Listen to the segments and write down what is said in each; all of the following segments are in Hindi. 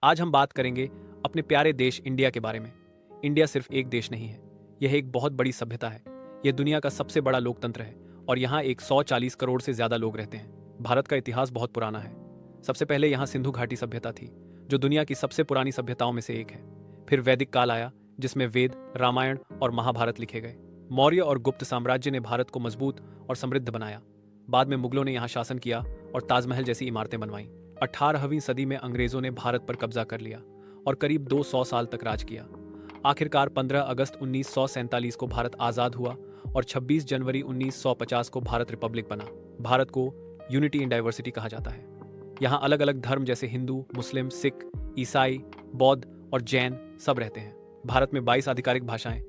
आज हम बात करेंगे अपने प्यारे देश इंडिया के बारे में। इंडिया सिर्फ एक देश नहीं है, यह एक बहुत बड़ी सभ्यता है। यह दुनिया का सबसे बड़ा लोकतंत्र है और यहाँ 140 करोड़ से ज्यादा लोग रहते हैं। भारत का इतिहास बहुत पुराना है। सबसे पहले यहाँ सिंधु घाटी सभ्यता थी, जो दुनिया की सबसे पुरानी सभ्यताओं में से एक है। फिर वैदिक काल आया, जिसमें वेद, रामायण और महाभारत लिखे गए। मौर्य और गुप्त साम्राज्य ने भारत को मजबूत और समृद्ध बनाया। बाद में मुगलों ने यहाँ शासन किया और ताजमहल जैसी इमारतें बनवाई। 18वीं सदी में अंग्रेजों ने भारत पर कब्जा कर लिया और करीब 200 साल तक राज किया। आखिरकार 15 अगस्त 1947 को भारत आजाद हुआ और 26 जनवरी 1950 को भारत रिपब्लिक बना। भारत को यूनिटी इन डाइवर्सिटी कहा जाता है। यहाँ अलग अलग धर्म जैसे हिंदू, मुस्लिम, सिख, ईसाई, बौद्ध और जैन सब रहते हैं। भारत में 22 आधिकारिक भाषाएं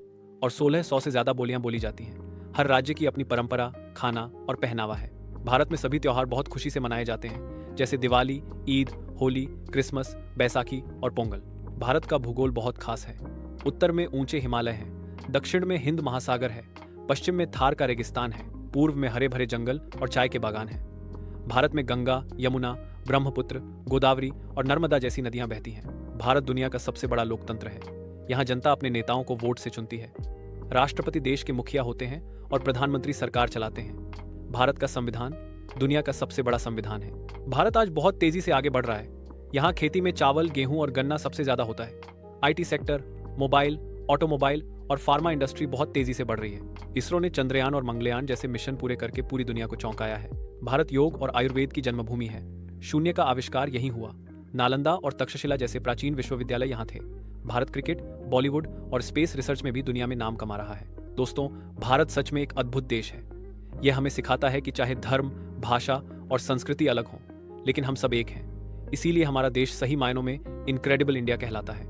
और 1600 से ज्यादा बोलियां बोली जाती हैं। हर राज्य की अपनी परंपरा, खाना और पहनावा है। भारत में सभी त्योहार बहुत खुशी से मनाए जाते हैं, जैसे दिवाली, ईद, होली, क्रिसमस, बैसाखी और पोंगल। भारत का भूगोल बहुत खास है। उत्तर में ऊंचे हिमालय हैं, दक्षिण में हिंद महासागर है, पश्चिम में थार का रेगिस्तान है, पूर्व में हरे भरे जंगल और चाय के बागान हैं। भारत में गंगा, यमुना, ब्रह्मपुत्र, गोदावरी और नर्मदा जैसी नदियां बहती हैं। भारत दुनिया का सबसे बड़ा लोकतंत्र है। यहाँ जनता अपने नेताओं को वोट से चुनती है। राष्ट्रपति देश के मुखिया होते हैं और प्रधानमंत्री सरकार चलाते हैं। भारत का संविधान दुनिया का सबसे बड़ा संविधान है। भारत आज बहुत तेजी से आगे बढ़ रहा है। यहाँ खेती में चावल, गेहूं और गन्ना सबसे ज्यादा होता है। आईटी सेक्टर, मोबाइल, ऑटोमोबाइल और फार्मा इंडस्ट्री बहुत तेजी से बढ़ रही है। इसरो ने चंद्रयान और मंगलयान जैसे मिशन पूरे करके पूरी दुनिया को चौंकाया है। भारत योग और आयुर्वेद की जन्मभूमि है। शून्य का आविष्कार यहीं हुआ। नालंदा और तक्षशिला जैसे प्राचीन विश्वविद्यालय यहाँ थे। भारत क्रिकेट, बॉलीवुड और स्पेस रिसर्च में भी दुनिया में नाम कमा रहा है। दोस्तों, भारत सच में एक अद्भुत देश है। यह हमें सिखाता है कि चाहे धर्म, भाषा और संस्कृति अलग हों, लेकिन हम सब एक हैं। इसीलिए हमारा देश सही मायनों में इनक्रेडिबल इंडिया कहलाता है।